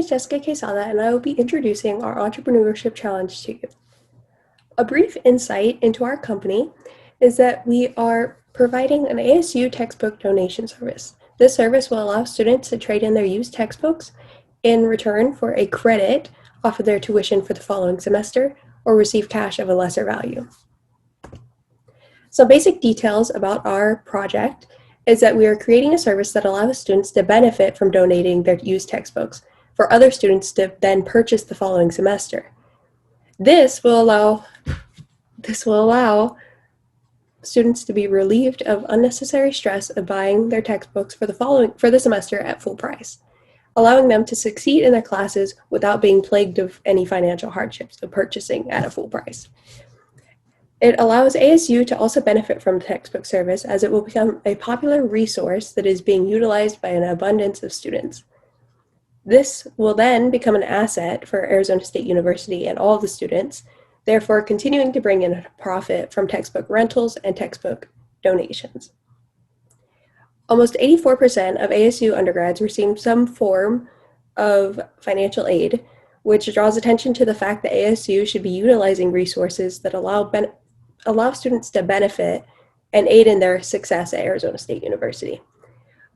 is Jessica Quesada, and I will be introducing our Entrepreneurship Challenge to you. A brief insight into our company is that we are providing an ASU textbook donation service. This service will allow students to trade in their used textbooks in return for a credit off of their tuition for the following semester or receive cash of a lesser value. Some basic details about our project is that we are creating a service that allows students to benefit from donating their used textbooks for other students to then purchase the following semester. This will allow students to be relieved of unnecessary stress of buying their textbooks for the semester at full price, allowing them to succeed in their classes without being plagued of any financial hardships of purchasing at a full price. It allows ASU to also benefit from the textbook service as it will become a popular resource that is being utilized by an abundance of students. This will then become an asset for Arizona State University and all of the students, therefore continuing to bring in a profit from textbook rentals and textbook donations. Almost 84% of ASU undergrads receive some form of financial aid, which draws attention to the fact that ASU should be utilizing resources that allow students to benefit and aid in their success at Arizona State University.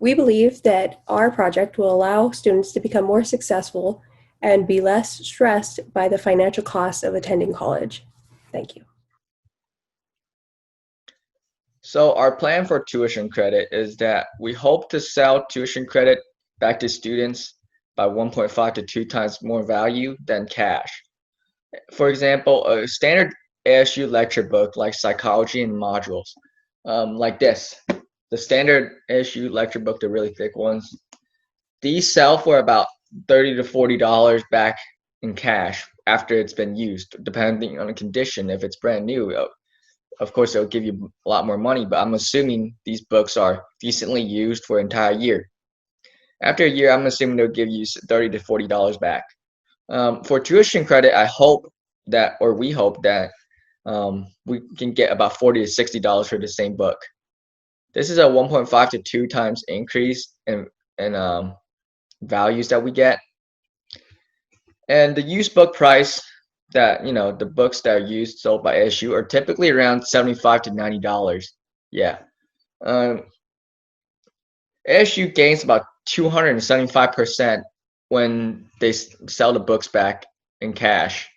We believe that our project will allow students to become more successful and be less stressed by the financial costs of attending college. Thank you. So our plan for tuition credit is that we hope to sell tuition credit back to students by 1.5 to 2 times more value than cash. For example, a standard ASU lecture book like psychology and modules, like this. The standard ASU lecture book, the really thick ones, these sell for about $30 to $40 back in cash after it's been used, depending on the condition. If it's brand new, of course, it'll give you a lot more money, but I'm assuming these books are decently used for an entire year. After a year, I'm assuming they'll give you $30 to $40 back. For tuition credit, we hope that we can get about $40 to $60 for the same book. This is a 1.5 to 2 times increase in values that we get. And the used book price that, the books that are used sold by ASU are typically around $75 to $90. Yeah. ASU gains about 275% when they sell the books back in cash,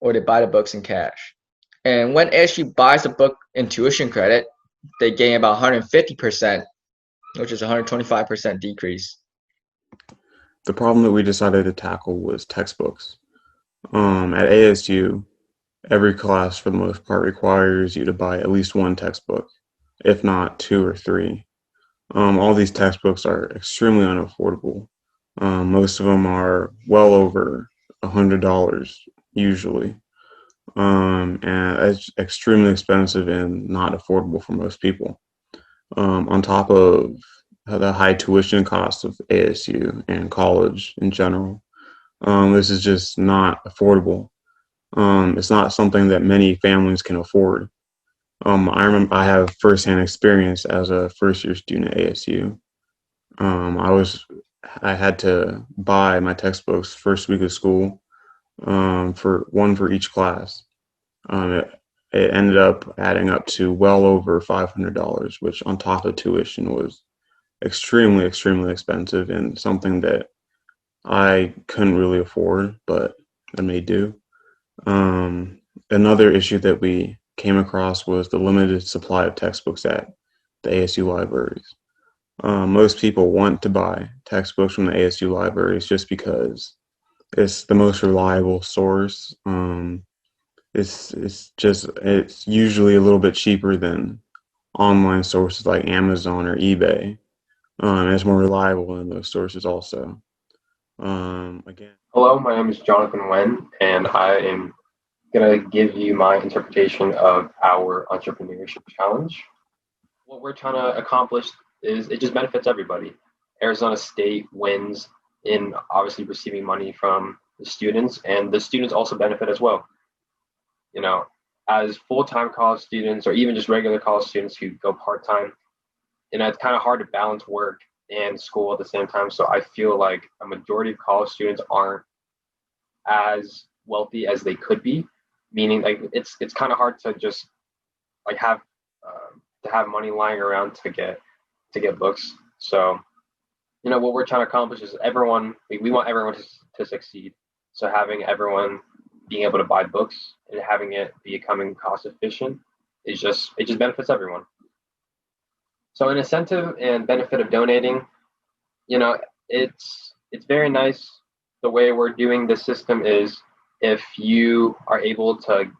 or they buy the books in cash. And when ASU buys a book in tuition credit, they gain about 150%, which is a 125% decrease. The problem that we decided to tackle was textbooks. At ASU, every class for the most part requires you to buy at least one textbook, if not 2 or 3. All these textbooks are extremely unaffordable. Most of them are well over $100 usually. And it's extremely expensive and not affordable for most people. On top of the high tuition costs of ASU and college in general, this is just not affordable. It's not something that many families can afford. I remember I have firsthand experience as a first-year student at ASU. I had to buy my textbooks first week of school, for each class. It ended up adding up to well over $500, which on top of tuition was extremely, extremely expensive and something that I couldn't really afford, but I may do. Another issue that we came across was the limited supply of textbooks at the ASU libraries. Most people want to buy textbooks from the ASU libraries just because it's the most reliable source. It's usually a little bit cheaper than online sources like Amazon or eBay. It's more reliable than those sources also. Hello, my name is Jonathan Wen, and I am going to give you my interpretation of our entrepreneurship challenge. What we're trying to accomplish is it just benefits everybody. Arizona State wins in obviously receiving money from the students, and the students also benefit as well. As full-time college students or even just regular college students who go part-time, it's kind of hard to balance work and school at the same time. So I feel like a majority of college students aren't as wealthy as they could be, meaning like it's kind of hard to just like have to have money lying around to get books. So what we're trying to accomplish is we want everyone to succeed. So having everyone being able to buy books and having it becoming cost efficient it just benefits everyone. So an incentive and benefit of donating, it's very nice. The way we're doing this system is if you are able to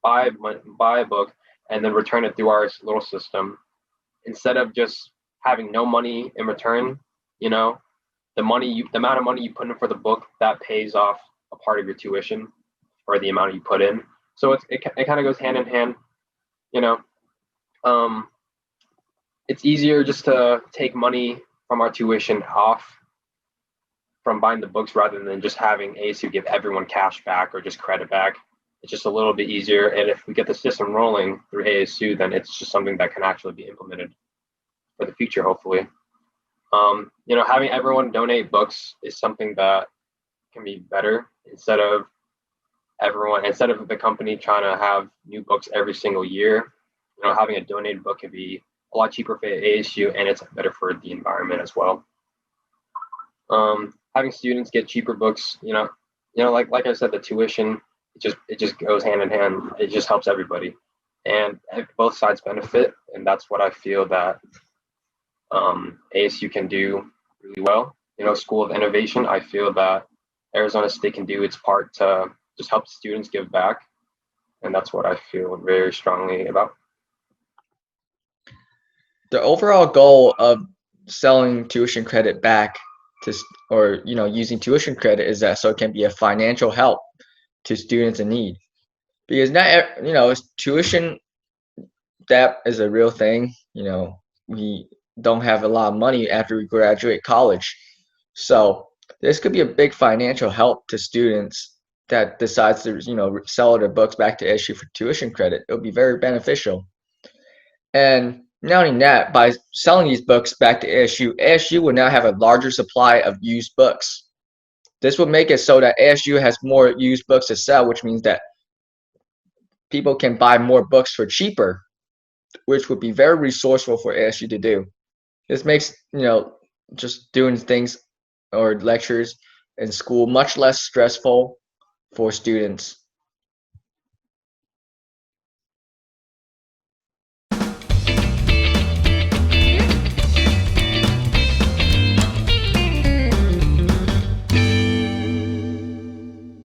buy a book and then return it through our little system, instead of just having no money in return, the amount of money you put in for the book that pays off a part of your tuition or the amount you put in. So it kind of goes hand in hand, you know. It's easier just to take money from our tuition off from buying the books rather than just having ASU give everyone cash back or just credit back. It's just a little bit easier. And if we get the system rolling through ASU, then it's just something that can actually be implemented for the future, hopefully. Having everyone donate books is something that can be better instead of the company trying to have new books every single year. Having a donated book can be a lot cheaper for ASU, and it's better for the environment as well. Having students get cheaper books, like I said, the tuition, it just goes hand in hand. It just helps everybody, and both sides benefit, and that's what I feel that ASU can do really well. School of Innovation, I feel that Arizona State can do its part to just help students give back, and that's what I feel very strongly about. The overall goal of selling tuition credit back or using tuition credit is that so it can be a financial help to students in need, because not tuition debt is a real thing. We don't have a lot of money after we graduate college, so this could be a big financial help to students that decides to sell their books back to ASU for tuition credit. It would be very beneficial. And not only that, by selling these books back to ASU will now have a larger supply of used books. This will make it so that ASU has more used books to sell, which means that people can buy more books for cheaper, which would be very resourceful for ASU to do. This makes, just doing things or lectures in school much less stressful for students.